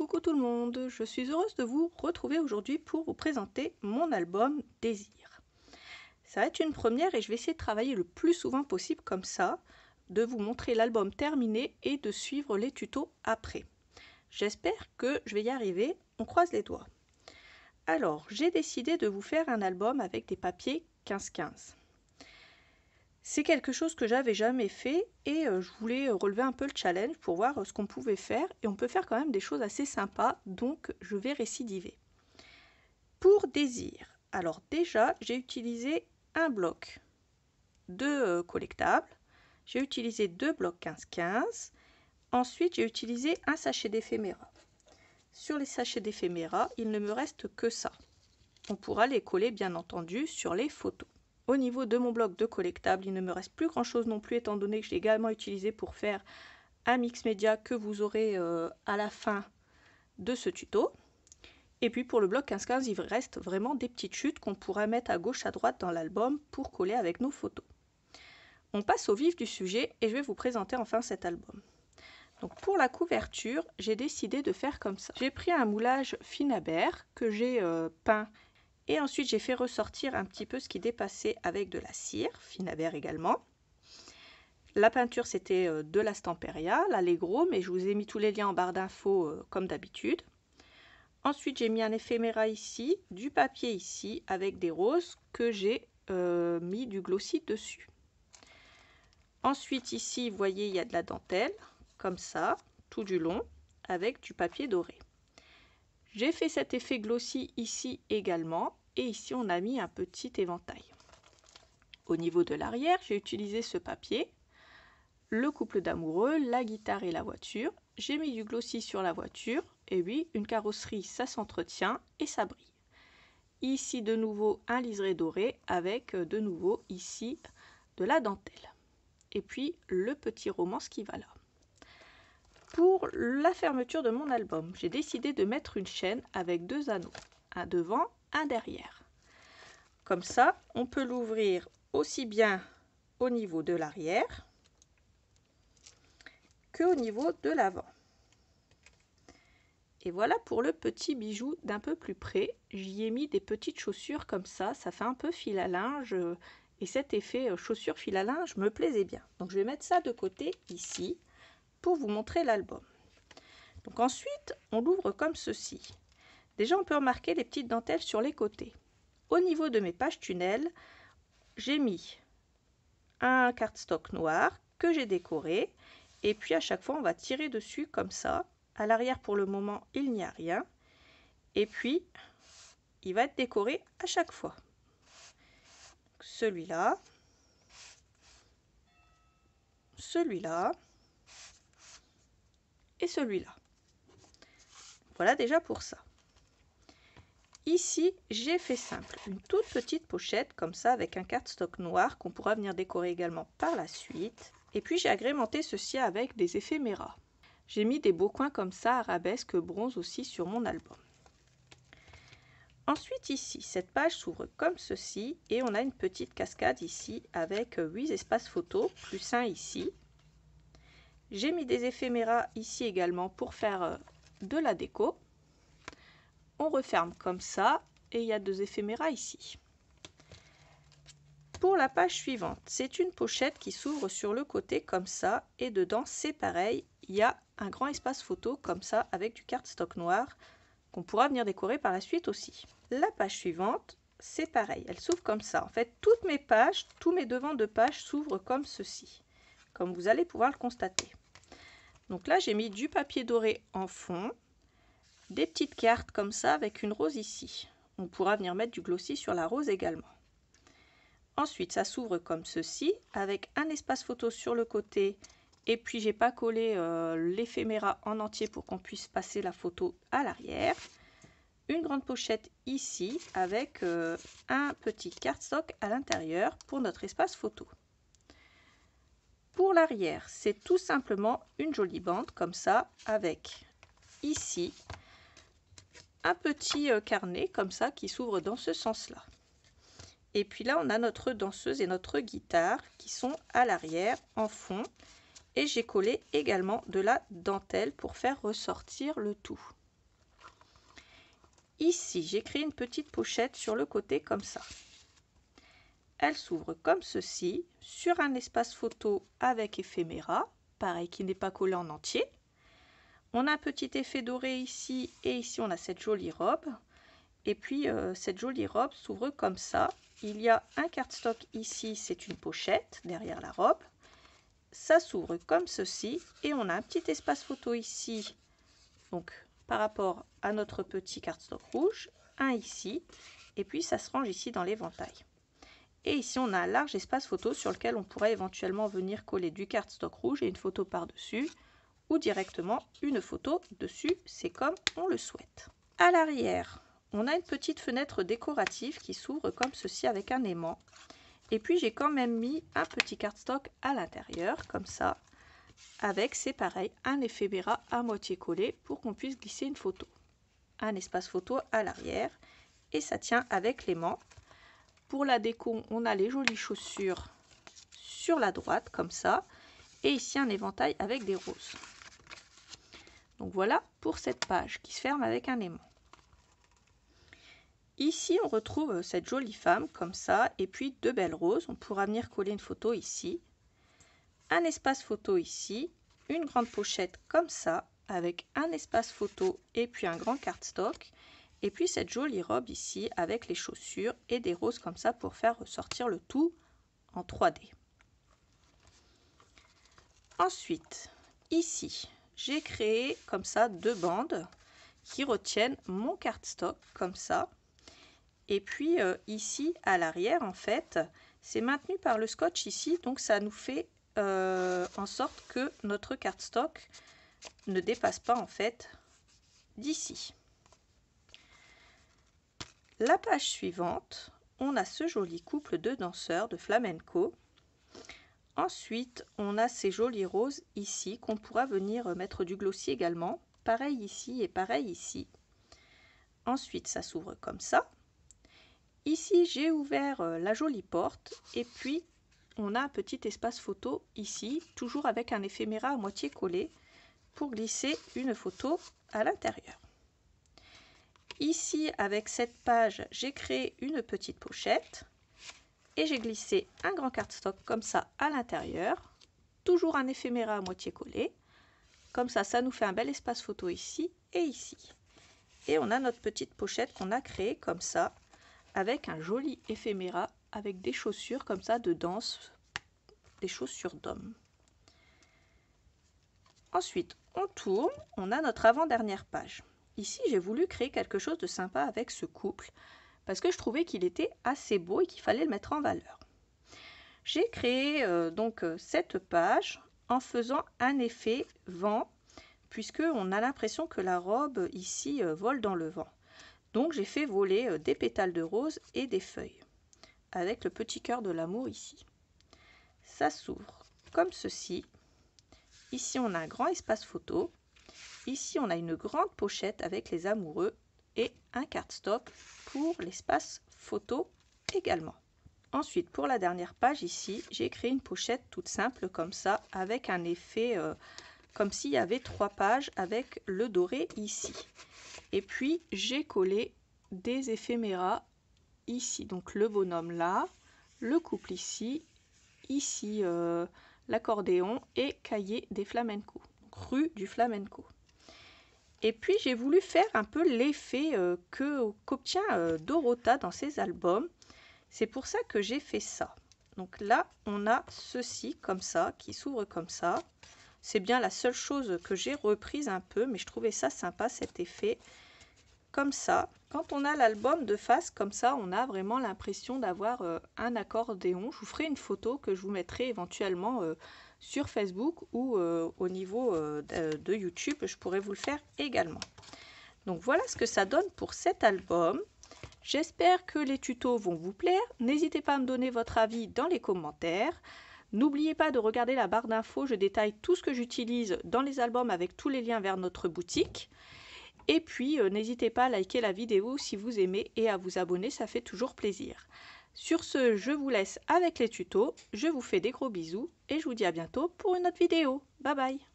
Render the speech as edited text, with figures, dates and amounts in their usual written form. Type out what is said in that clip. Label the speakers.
Speaker 1: Coucou tout le monde, je suis heureuse de vous retrouver aujourd'hui pour vous présenter mon album Désir. Ça va être une première et je vais essayer de travailler le plus souvent possible comme ça, de vous montrer l'album terminé et de suivre les tutos après. J'espère que je vais y arriver, on croise les doigts. Alors, j'ai décidé de vous faire un album avec des papiers 15-15. C'est quelque chose que j'avais jamais fait et je voulais relever un peu le challenge pour voir ce qu'on pouvait faire, et on peut faire quand même des choses assez sympas, donc je vais récidiver. Pour Désir, alors déjà j'ai utilisé un bloc de collectable, j'ai utilisé deux blocs 15-15, ensuite j'ai utilisé un sachet d'éphéméra. Sur les sachets d'éphéméra, il ne me reste que ça. On pourra les coller bien entendu sur les photos. Au niveau de mon bloc de collectable, il ne me reste plus grand chose non plus, étant donné que je l'ai également utilisé pour faire un mix média que vous aurez à la fin de ce tuto. Et puis pour le bloc 15-15, il reste vraiment des petites chutes qu'on pourra mettre à gauche à droite dans l'album pour coller avec nos photos. On passe au vif du sujet et je vais vous présenter enfin cet album. Donc pour la couverture, j'ai décidé de faire comme ça. J'ai pris un moulage Finabert que j'ai peint. Et ensuite, j'ai fait ressortir un petit peu ce qui dépassait avec de la cire, Finabert également. La peinture, c'était de la Stamperia, l'Allegro, mais je vous ai mis tous les liens en barre d'infos comme d'habitude. Ensuite, j'ai mis un éphéméra ici, du papier ici, avec des roses que j'ai mis du glossy dessus. Ensuite, ici, vous voyez, il y a de la dentelle, comme ça, tout du long, avec du papier doré. J'ai fait cet effet glossy ici également, et ici on a mis un petit éventail. Au niveau de l'arrière, j'ai utilisé ce papier, le couple d'amoureux, la guitare et la voiture. J'ai mis du glossy sur la voiture, et oui, une carrosserie, ça s'entretient et ça brille. Ici de nouveau un liseré doré avec de nouveau ici de la dentelle. Et puis le petit romance qui va là. Pour la fermeture de mon album, j'ai décidé de mettre une chaîne avec deux anneaux, un devant, un derrière. Comme ça, on peut l'ouvrir aussi bien au niveau de l'arrière qu'au niveau de l'avant. Et voilà pour le petit bijou d'un peu plus près. J'y ai mis des petites chaussures comme ça fait un peu fil à linge, et cet effet chaussure fil à linge me plaisait bien. Donc je vais mettre ça de côté ici pour vous montrer l'album. Donc ensuite, on l'ouvre comme ceci. Déjà, on peut remarquer les petites dentelles sur les côtés. Au niveau de mes pages tunnels, j'ai mis un cardstock noir que j'ai décoré. Et puis à chaque fois, on va tirer dessus comme ça. À l'arrière, pour le moment, il n'y a rien. Et puis, il va être décoré à chaque fois. Celui-là. Celui-là. Et celui-là. Voilà déjà pour ça. Ici, j'ai fait simple, une toute petite pochette comme ça avec un cardstock noir qu'on pourra venir décorer également par la suite. Et puis j'ai agrémenté ceci avec des éphéméras. J'ai mis des beaux coins comme ça, arabesque, bronze aussi sur mon album. Ensuite ici, cette page s'ouvre comme ceci et on a une petite cascade ici avec 8 espaces photos, plus un ici. J'ai mis des éphéméras ici également pour faire de la déco. On referme comme ça et il y a deux éphéméras ici. Pour la page suivante, c'est une pochette qui s'ouvre sur le côté comme ça et dedans c'est pareil, il y a un grand espace photo comme ça avec du cardstock noir qu'on pourra venir décorer par la suite aussi. La page suivante, c'est pareil, elle s'ouvre comme ça. En fait, toutes mes pages, tous mes devants de page s'ouvrent comme ceci, comme vous allez pouvoir le constater. Donc là, j'ai mis du papier doré en fond. Des petites cartes comme ça avec une rose ici. On pourra venir mettre du glossy sur la rose également. Ensuite, ça s'ouvre comme ceci avec un espace photo sur le côté. Et puis, j'ai pas collé l'éphéméra en entier pour qu'on puisse passer la photo à l'arrière. Une grande pochette ici avec un petit cardstock à l'intérieur pour notre espace photo. Pour l'arrière, c'est tout simplement une jolie bande comme ça avec ici un petit carnet comme ça qui s'ouvre dans ce sens-là. Et puis là, on a notre danseuse et notre guitare qui sont à l'arrière, en fond. Et j'ai collé également de la dentelle pour faire ressortir le tout. Ici, j'ai créé une petite pochette sur le côté comme ça. Elle s'ouvre comme ceci, sur un espace photo avec éphéméra, pareil qui n'est pas collé en entier. On a un petit effet doré ici et ici on a cette jolie robe. Et puis cette jolie robe s'ouvre comme ça. Il y a un cardstock ici, c'est une pochette derrière la robe. Ça s'ouvre comme ceci et on a un petit espace photo ici. Donc par rapport à notre petit cardstock rouge, un ici. Et puis ça se range ici dans l'éventail. Et ici, on a un large espace photo sur lequel on pourrait éventuellement venir coller du cardstock rouge et une photo par-dessus ou directement une photo dessus, c'est comme on le souhaite. À l'arrière, on a une petite fenêtre décorative qui s'ouvre comme ceci avec un aimant. Et puis, j'ai quand même mis un petit cardstock à l'intérieur, comme ça, avec, c'est pareil, un éphéméra à moitié collé pour qu'on puisse glisser une photo. Un espace photo à l'arrière et ça tient avec l'aimant. Pour la déco, on a les jolies chaussures sur la droite, comme ça. Et ici, un éventail avec des roses. Donc voilà pour cette page qui se ferme avec un aimant. Ici, on retrouve cette jolie femme, comme ça. Et puis, deux belles roses. On pourra venir coller une photo ici. Un espace photo ici. Une grande pochette comme ça, avec un espace photo et puis un grand cardstock. Et puis cette jolie robe ici avec les chaussures et des roses comme ça pour faire ressortir le tout en 3D. Ensuite, ici, j'ai créé comme ça deux bandes qui retiennent mon cardstock comme ça. Et puis ici à l'arrière en fait, c'est maintenu par le scotch ici, donc ça nous fait en sorte que notre cardstock ne dépasse pas en fait d'ici. La page suivante, on a ce joli couple de danseurs de flamenco. Ensuite, on a ces jolies roses ici qu'on pourra venir mettre du glossy également. Pareil ici et pareil ici. Ensuite, ça s'ouvre comme ça. Ici, j'ai ouvert la jolie porte et puis on a un petit espace photo ici, toujours avec un éphéméra à moitié collé pour glisser une photo à l'intérieur. Ici, avec cette page, j'ai créé une petite pochette et j'ai glissé un grand cardstock comme ça à l'intérieur. Toujours un éphéméra à moitié collé. Comme ça, ça nous fait un bel espace photo ici et ici. Et on a notre petite pochette qu'on a créée comme ça, avec un joli éphéméra, avec des chaussures comme ça de danse, des chaussures d'homme. Ensuite, on tourne, on a notre avant-dernière page. Ici, j'ai voulu créer quelque chose de sympa avec ce couple parce que je trouvais qu'il était assez beau et qu'il fallait le mettre en valeur. J'ai créé donc cette page en faisant un effet vent puisque on a l'impression que la robe ici vole dans le vent. Donc j'ai fait voler des pétales de rose et des feuilles avec le petit cœur de l'amour ici. Ça s'ouvre comme ceci. Ici, on a un grand espace photo. Ici, on a une grande pochette avec les amoureux et un cardstock pour l'espace photo également. Ensuite, pour la dernière page ici, j'ai créé une pochette toute simple comme ça avec un effet comme s'il y avait 3 pages avec le doré ici. Et puis, j'ai collé des éphéméras ici. Donc, le bonhomme là, le couple ici, ici l'accordéon et cahier des flamenco, rue du flamenco. Et puis j'ai voulu faire un peu l'effet qu'obtient Dorota dans ses albums. C'est pour ça que j'ai fait ça. Donc là, on a ceci comme ça, qui s'ouvre comme ça. C'est bien la seule chose que j'ai reprise un peu, mais je trouvais ça sympa cet effet. Comme ça, quand on a l'album de face comme ça, on a vraiment l'impression d'avoir un accordéon. Je vous ferai une photo que je vous mettrai éventuellement sur Facebook ou au niveau de YouTube, je pourrais vous le faire également. Donc voilà ce que ça donne pour cet album. J'espère que les tutos vont vous plaire. N'hésitez pas à me donner votre avis dans les commentaires. N'oubliez pas de regarder la barre d'infos, je détaille tout ce que j'utilise dans les albums avec tous les liens vers notre boutique. Et puis, n'hésitez pas à liker la vidéo si vous aimez et à vous abonner, ça fait toujours plaisir. Sur ce, je vous laisse avec les tutos, je vous fais des gros bisous et je vous dis à bientôt pour une autre vidéo. Bye bye!